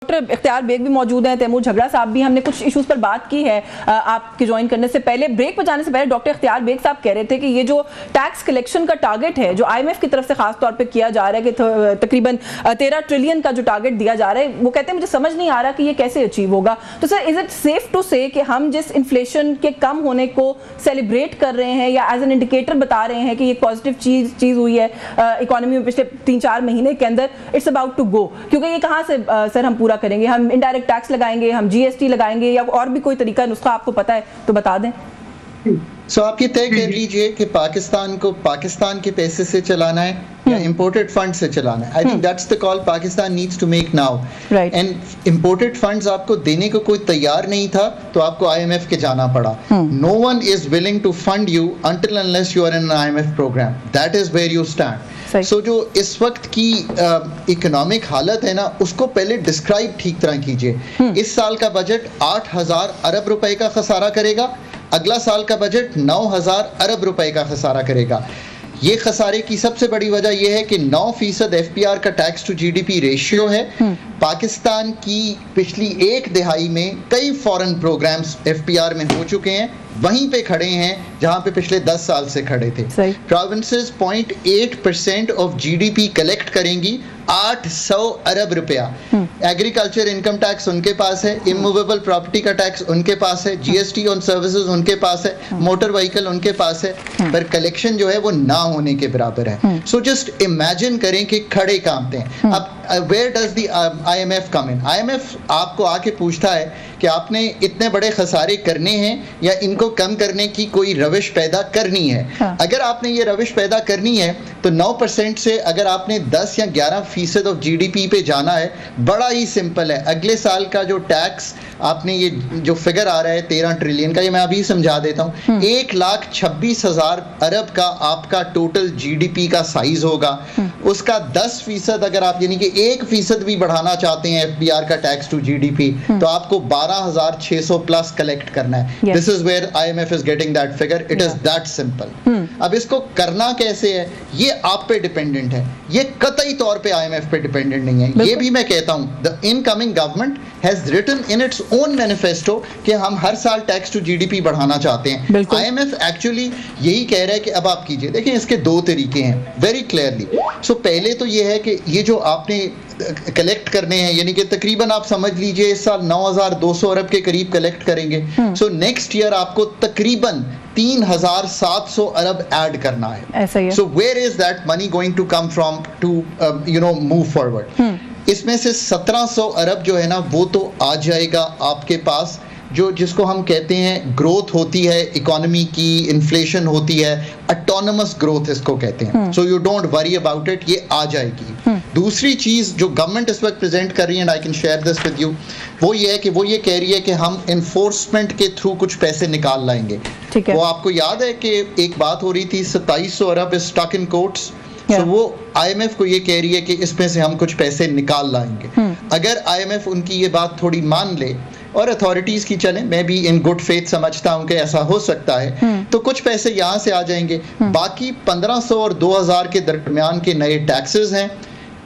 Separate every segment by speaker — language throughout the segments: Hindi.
Speaker 1: डॉक्टर इख्तियार बेग भी मौजूद हैं, तैमूर झगड़ा साहब भी। हमने कुछ इश्यूज पर बात की है आपके ज्वाइन करने से पहले। ब्रेक पर जाने से पहले डॉक्टर इख्तियार बेग साहब कह रहे थे कि ये जो टैक्स कलेक्शन का टारगेट है जो IMF की तरफ से खास तौर पे किया जा रहा है कि तकरीबन 13 ट्रिलियन का जो टारगेट दिया जा रहा है, वो कहते हैं मुझे समझ नहीं आ रहा कि ये कैसे अचीव होगा। तो sir, is it safe to say कि हम जिस इन्फ्लेशन के कम होने को सेलिब्रेट कर रहे हैं या एज एन इंडिकेटर बता रहे हैं कि ये पॉजिटिव चीज हुई है इकोनॉमी में पिछले 3-4 महीने के अंदर, इट्स अबाउट टू गो, क्योंकि ये कहाँ से सर हम पूरा करेंगे? हम इनडायरेक्ट टैक्स लगाएंगे, हम GST लगाएंगे, या और भी कोई तरीका नुस्खा आपको पता है तो बता दें।
Speaker 2: सो आप ये तय कर लीजिए कि पाकिस्तान को पाकिस्तान के पैसे से चलाना है या इंपोर्टेड फंड से चलाना है। I think that's the call Pakistan needs to make now. And imported funds आपको देने को कोई तैयार नहीं था तो आपको IMF के जाना पड़ा। No one is willing to fund you until unless you are in an IMF program. That is where you stand. So जो इस वक्त की इकोनॉमिक हालत है ना, उसको पहले डिस्क्राइब ठीक तरह कीजिए। इस साल का बजट 8,000 अरब रुपए का खसारा करेगा, अगला साल का बजट 9,000 अरब रुपए का खसारा करेगा। ये खसारे की सबसे बड़ी वजह यह है कि 9% FPR का टैक्स टू GDP रेशियो है। पाकिस्तान की पिछली एक दिहाई में कई फॉरेन प्रोग्राम्स FPR में हो चुके हैं, वहीं पे खड़े हैं जहां पे पिछले 10 साल से खड़े थे। प्रोविंसेस 0.8% ऑफ GDP कलेक्ट करेंगी, 800 अरब रुपया। एग्रीकल्चर इनकम टैक्स उनके पास है, इमूवेबल प्रॉपर्टी का टैक्स उनके पास है, GST ऑन सर्विसेज उनके पास है, मोटर व्हीकल उनके पास है, पर कलेक्शन जो है वो ना होने के बराबर है। सो जस्ट इमेजिन करें कि खड़े कामते हैं। अब where does the IMF come in? IMF आपको आके पूछता है कि आपने इतने बड़े खसारे करने हैं या इनको कम करने की कोई रविश पैदा करनी है। अगर आपने ये रविश पैदा करनी है तो 9% से अगर आपने 10 या 11% ऑफ GDP पे जाना है, बड़ा ही सिंपल है। अगले साल का जो टैक्स आपने ये जो फिगर आ रहा है 13 ट्रिलियन का, ये मैं अभी समझा देता हूँ। 1,26,000 अरब का आपका टोटल GDP का साइज होगा। उसका 10% अगर आप यानी कि 1% भी बढ़ाना चाहते हैं FPR का टैक्स टू GDP, तो आपको 12,600 प्लस कलेक्ट करना है। This is where IMF is getting that figure. It is that simple. अब इसको करना कैसे है ये आप पे डिपेंडेंट है, ये कतई तौर पे IMF पे डिपेंडेंट नहीं है। ये भी मैं कहता हूं, the incoming government has written in its own manifesto कि हम हर साल टैक्स टू GDP बढ़ाना चाहते हैं। IMF एक्चुअली यही कह रहा है कि अब आप कीजिए। देखिए, इसके 2 तरीके हैं वेरी क्लियरली। सो पहले तो ये है कि ये जो आपने कलेक्ट करने हैं, यानी कि तकरीबन आप समझ लीजिए इस साल 9,200 अरब के करीब कलेक्ट करेंगे। सो नेक्स्ट ईयर आपको तकरीबन 3,700 अरब ऐड करना है। So where is that money going to come from to move forward? इसमें से 1,700 अरब जो है ना वो तो आ जाएगा आपके पास, जो जिसको हम कहते हैं ग्रोथ होती है इकोनॉमी की, इन्फ्लेशन होती है, ऑटोनमस ग्रोथ इसको कहते हैं। So you don't worry about it, ये आ जाएगी। दूसरी चीज जो गवर्नमेंट इस वक्त प्रेजेंट कर रही है, and I can share this with you, वो ये है कि वो ये कह रही है कि हम एनफोर्समेंट के थ्रू कुछ पैसे निकाल लाएंगे। वो आपको याद है कि एक बात हो रही थी 2,700 अरब इज स्टक इन कोर्ट्स। तो वो IMF को ये कह रही है कि इसमें से हम कुछ पैसे निकाल लाएंगे। अगर IMF उनकी ये बात थोड़ी मान ले और अथॉरिटीज की चले, मैं भी इन गुड फेथ समझता हूं कि ऐसा हो सकता है, तो कुछ पैसे यहां से आ जाएंगे। बाकी 1,500 और 2,000 के दरमियान के नए टैक्सेस हैं।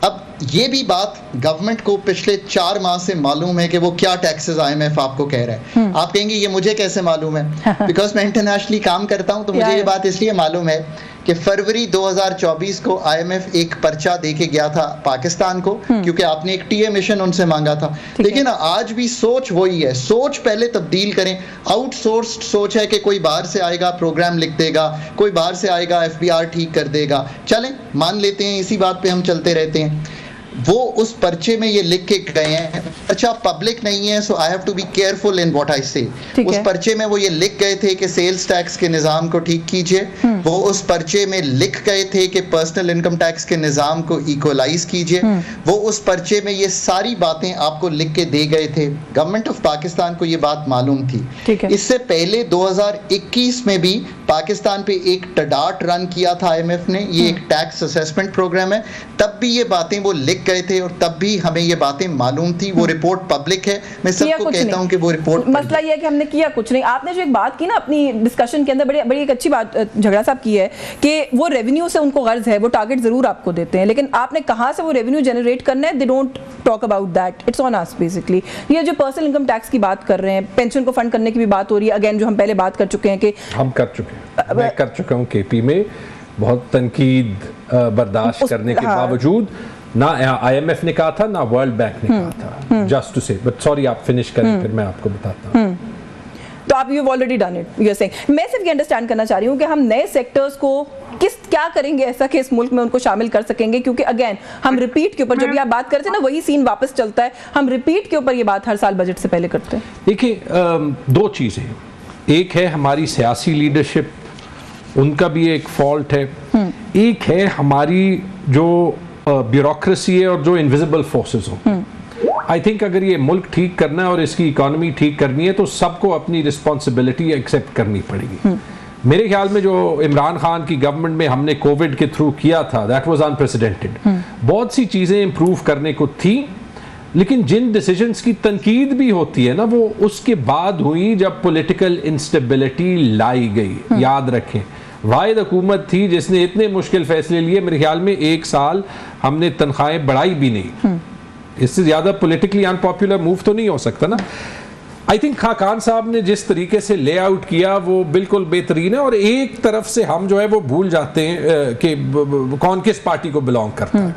Speaker 2: अब ये भी बात गवर्नमेंट को पिछले 4 माह से मालूम है कि वो क्या टैक्सेस IMF आपको कह रहा है। आप कहेंगे ये मुझे कैसे मालूम है? बिकॉज मैं इंटरनेशनली काम करता हूं, तो मुझे ये बात इसलिए मालूम है कि फरवरी 2024 को IMF एक पर्चा देके गया था पाकिस्तान को, क्योंकि आपने एक TA मिशन उनसे मांगा था। देखिए ना, आज भी सोच वही है। सोच पहले तब्दील करें। आउटसोर्स्ड सोच है कि कोई बाहर से आएगा प्रोग्राम लिख देगा, कोई बाहर से आएगा FPR ठीक कर देगा। चलें, मान लेते हैं, इसी बात पे हम चलते रहते हैं। वो उस पर्चे में ये लिख के गए हैं, पर्चा पब्लिक नहीं है, so I have to be careful in what I say. उस पर्चे में वो ये लिख गए थे कि सेल्स टैक्स के निज़ाम को ठीक कीजिए। वो उस पर्चे में लिख गए थे कि पर्सनल इनकम टैक्स के निज़ाम को इक्वलाइज कीजिए। वो उस पर्चे में ये सारी बातें आपको लिख के दे गए थे। गवर्नमेंट ऑफ पाकिस्तान को ये बात मालूम थी। इससे पहले 2021 में भी पाकिस्तान पे एक टडाट रन किया था IMF ने, ये एक टैक्स असेसमेंट प्रोग्राम है, तब भी ये बातें वो लिख गए थे और तब भी हमें ये बातें मालूम थी। वो रिपोर्ट पब्लिक है, मैं सबको कहता हूं कि वो रिपोर्ट,
Speaker 1: मसला ये है कि हमने किया कुछ नहीं। आपने जो एक बात की ना अपनी डिस्कशन के अंदर, बड़ी एक अच्छी बात झगड़ा साहब की है कि वो रेवेन्यू से उनको गर्ज है, वो टारगेट जरूर आपको देते हैं, लेकिन आपने कहां से वो रेवेन्यू जनरेट करना है, they don't talk about that, it's on us basically. ये जो पर्सनल इनकम टैक्स की बात कर रहे हैं, पेंशन को फंड करने की भी बात हो रही है, अगेन जो हम पहले बात कर चुके हैं कि
Speaker 3: हम कर चुके हैं, मैं कर चुका हूं केपी में, बहुत तनकीद बर्दाश्त करने के बावजूद, ना IMF ने कहा था ना वर्ल्ड बैंक ने कहा था, just to say, but sorry आप फिनिश करें फिर मैं आपको बताता हूं।
Speaker 1: तो आप you already done it, you are saying. मैं सिर्फ ये अंडरस्टैंड करना चाह रही हूँ कि हम नए सेक्टर्स को क्या करेंगे ऐसा कि इस मुल्क में उनको शामिल कर सकेंगे, क्योंकि अगेन हम रिपीट के ऊपर जब भी आप बात करते हैं ना वही सीन वापस चलता है, हम रिपीट के ऊपर ये बात हर साल बजट से पहले करते हैं।
Speaker 3: देखिए दो चीजें, एक है हमारी सियासी लीडरशिप, उनका भी एक फॉल्ट है, एक है हमारी जो ब्यूरोक्रेसी है और जो इनविजिबल फोर्सेस हो। आई थिंक अगर ये मुल्क ठीक करना है और इसकी इकोनॉमी ठीक करनी है तो सबको अपनी रिस्पॉन्सिबिलिटी एक्सेप्ट करनी पड़ेगी। मेरे ख्याल में जो इमरान खान की गवर्नमेंट में हमने कोविड के थ्रू किया था, दैट वाज अनप्रेसिडेंटेड। बहुत सी चीजें इंप्रूव करने को थी, लेकिन जिन डिसीजंस की तनकीद भी होती है ना, वो उसके बाद हुई जब पॉलिटिकल इंस्टेबिलिटी लाई गई। याद रखें, वाहिद हुकूमत थी जिसने इतने मुश्किल फैसले लिए, मेरे ख्याल में एक साल हमने तनख्वाहें बढ़ाई भी नहीं। इससे ज्यादा पॉलिटिकली अनपॉपुलर मूव तो नहीं हो सकता ना। आई थिंक खान साहब ने जिस तरीके से लेआउट किया वो बिल्कुल बेहतरीन है, और एक तरफ से हम जो है वो भूल जाते हैं कि कौन किस पार्टी को बिलोंग करता है।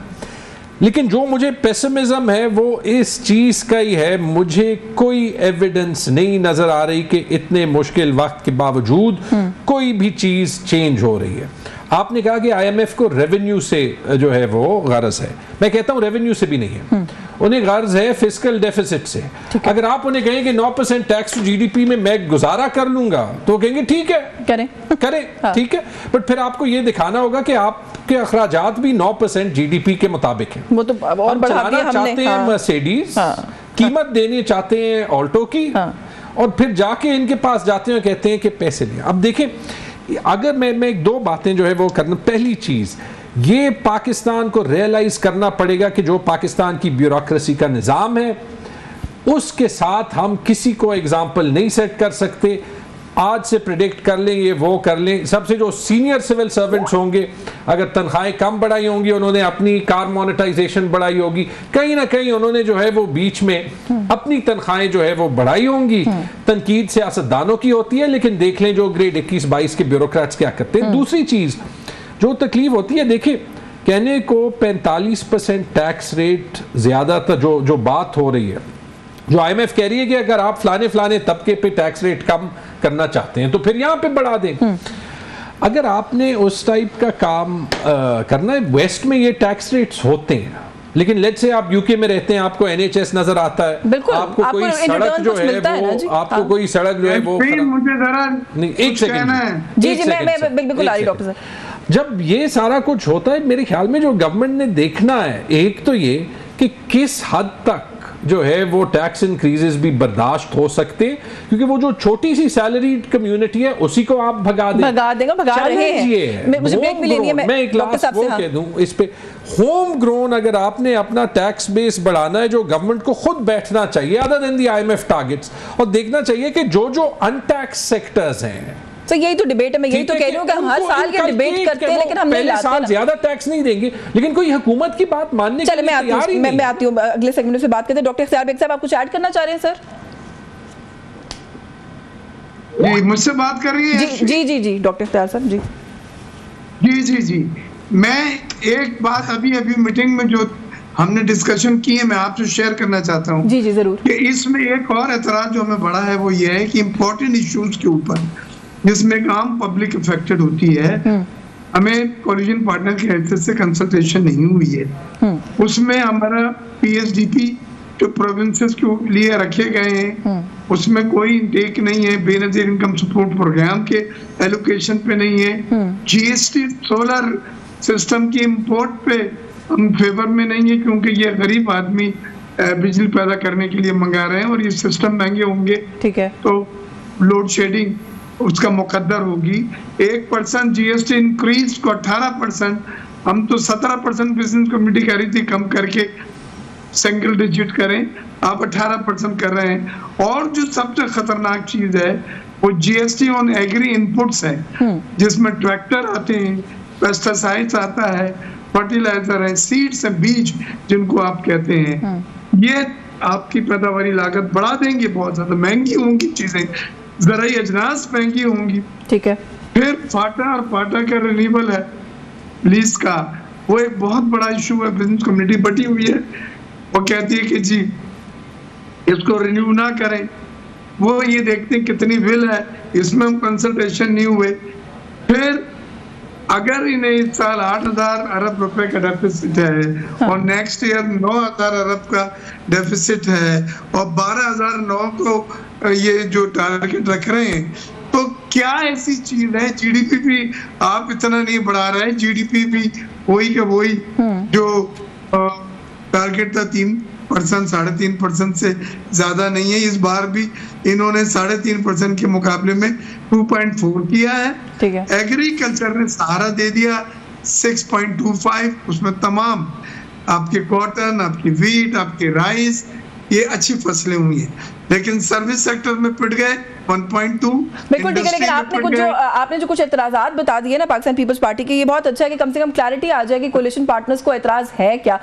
Speaker 3: लेकिन जो मुझे पेसिमिज्म है वो इस चीज का ही है, मुझे कोई एविडेंस नहीं नजर आ रही कि इतने मुश्किल वक्त के बावजूद कोई भी चीज चेंज हो रही है। आपने कहा कि IMF को रेवेन्यू से जो है वो गर्ज है, मैं कहता हूं रेवेन्यू से भी नहीं है, उन्हें गर्ज है फिस्कल डेफिसिट से। अगर आप उन्हें कहें कि 9% टैक्स टू GDP में मैं गुजारा कर लूंगा तो कहेंगे ठीक है करें हाँ। ठीक है, बट फिर आपको ये दिखाना होगा कि आपके अखराजात भी 9% GDP के मुताबिक है।
Speaker 1: वो तो और बढ़ाना चाहते हैं
Speaker 3: मर्सिडीज, कीमत देने चाहते हैं ऑल्टो की, और फिर जाके इनके पास जाते हैं कहते हैं कि पैसे दिए। अब देखें, अगर मैं एक दो बातें जो है वो करना, पहली चीज ये पाकिस्तान को रियलाइज करना पड़ेगा कि जो पाकिस्तान की ब्यूरोक्रेसी का निज़ाम है उसके साथ हम किसी को एग्जाम्पल नहीं सेट कर सकते। आज से प्रिडिक्ट कर लें ये वो कर लें, सबसे जो सीनियर सिविल सर्वेंट्स होंगे अगर तनख्वाहें कम बढ़ाई होंगी, उन्होंने अपनी कार मोनेटाइजेशन बढ़ाई होगी, कहीं ना कहीं उन्होंने जो है वो बीच में अपनी तनख्वाहें जो है वो बढ़ाई होंगी। तनकीद सियासतदानों की होती है, लेकिन देख लें जो ग्रेड 21-22 के ब्यूरोक्रेट्स क्या करते हैं। दूसरी चीज जो तकलीफ होती है, देखिए कहने को 45% टैक्स रेट ज्यादातर जो बात हो रही है, जो IMF कह रही है कि अगर आप फलाने तबके पे टैक्स रेट कम करना चाहते हैं तो फिर यहां पे बढ़ा दें। अगर आपने उस टाइप का काम करना है, वेस्ट में ये टैक्स रेट्स होते हैं, लेकिन लेट्स से आप यूके में रहते हैं, आपको NHS नजर आता है, आपको कोई सड़क जो है वो आपको कोई सड़क जो है वो
Speaker 4: मुझे जरा
Speaker 3: नहीं, एक सेकंड
Speaker 1: जी मैं बिल्कुल आ रही डॉक्टर साहब।
Speaker 3: जब ये सारा कुछ होता है, मेरे ख्याल में जो गवर्नमेंट ने देखना है, एक तो ये कि किस हद तक जो है वो टैक्स इंक्रीजेस भी बर्दाश्त हो सकते हैं, क्योंकि वो जो छोटी सी सैलरीड कम्युनिटी है उसी को आप भगा रहे हैं।
Speaker 1: मुझे ब्रेक भी लेनी है,
Speaker 3: मैं एक लास्ट वो कह दूं इस पे, होम ग्रोन अगर आपने अपना टैक्स बेस बढ़ाना है, जो गवर्नमेंट को खुद बैठना चाहिए other than the IMF targets, और देखना चाहिए कि जो अनटैक्स सेक्टर्स हैं।
Speaker 1: तो यही तो डिबेट है, मैं यही तो कह रही हूं कि हम हर साल के डिबेट करते हैं, लेकिन हम नहीं लाते
Speaker 3: साल ज्यादा टैक्स नहीं देंगे, लेकिन कोई हुकूमत की बात मानने के लिए तैयार ही नहीं।
Speaker 1: मैं आती हूं, अगले सेगमेंट से बात करते हैं। डॉक्टर इख्तियार बेग साहब, आप कुछ ऐड करना चाह रहे हैं सर?
Speaker 4: जी मुझसे बात कर रही है?
Speaker 1: जी डॉक्टर इख्तियार साहब जी।
Speaker 4: मैं एक बात अभी मीटिंग में जो हमने डिस्कशन की है मैं आपसे शेयर करना चाहता हूँ।
Speaker 1: जी जरूर।
Speaker 4: कि इसमें एक और एतराज जो हमें बड़ा है वो ये है कि इम्पोर्टेंट इश्यूज के ऊपर जिसमें आम पब्लिक अफेक्टेड होती है, हमें कोलिजन पार्टनर की हैसियत से कंसल्टेशन नहीं हुई है। उसमें हमारा PSDP जो प्रोविंसेस के लिए रखे गए हैं उसमें कोई इंटेक नहीं है, बेनजीर इनकम सपोर्ट प्रोग्राम के एलोकेशन पे नहीं है। GST सोलर सिस्टम की इंपोर्ट पे हम फेवर में नहीं है, क्योंकि ये गरीब आदमी बिजली पैदा करने के लिए मंगा रहे हैं और ये सिस्टम महंगे होंगे,
Speaker 1: ठीक है,
Speaker 4: तो लोड शेडिंग उसका मुकद्दर होगी। 1% GST इंक्रीज को 18% हम तो 17% बिजनेस कम्युनिटी कह रही थी कम करके सिंगल डिजिट करें, आप 18% कर रहे हैं। और जो सबसे खतरनाक चीज है वो जीएसटी ऑन एग्री इनपुट्स है, जिसमें ट्रैक्टर आते हैं, पेस्टिसाइड्स आता है, फर्टिलाइजर है, सीड्स है, बीज जिनको आप कहते हैं, ये आपकी पैदावारी लागत बढ़ा देंगे, बहुत ज्यादा महंगी होंगी चीजें, ज़राई अजनास महंगी होंगी।
Speaker 1: ठीक है।
Speaker 4: फिर फाटा और पाटा का रिन्यूअल है लीज का, वो एक बहुत बड़ा इशू है। बिजनेस कम्युनिटी बटी हुई है, वो कहती है कि जी इसको रिन्यू ना करें, वो ये देखते हैं कितनी बिल है, इसमें हम कंसल्टेशन नहीं हुए। फिर अगर इन्हें इस साल 8,000 अरब रुपए का डेफिसिट है और नेक्स्ट ईयर 9,000 अरब का डेफिसिट है और 12,009 को ये जो टारगेट रख रहे हैं, तो क्या ऐसी चीज है, जीडीपी भी आप इतना नहीं बढ़ा रहे, जीडीपी भी वही का वही जो टारगेट था 3%, 3.5% से ज्यादा नहीं है। इस बार भी इन्होंने 3.5% के मुकाबले में 2.4 किया है।
Speaker 1: ठीक है।
Speaker 4: एग्रीकल्चर ने सहारा दे दिया 6.25, उसमें तमाम आपके कॉटन, आपकी वीट, आपके राइस, ये अच्छी फसलें हुई हैं, लेकिन सर्विस सेक्टर में पिट गए 1.2।
Speaker 1: बिल्कुल ठीक है, लेकिन आपने जो कुछ एतराज़ात बता दिए ना पाकिस्तान पीपल्स पार्टी के, ये बहुत अच्छा है कि कम से कम क्लैरिटी आ जाए कि कोलिशन पार्टनर्स को एतराज है क्या।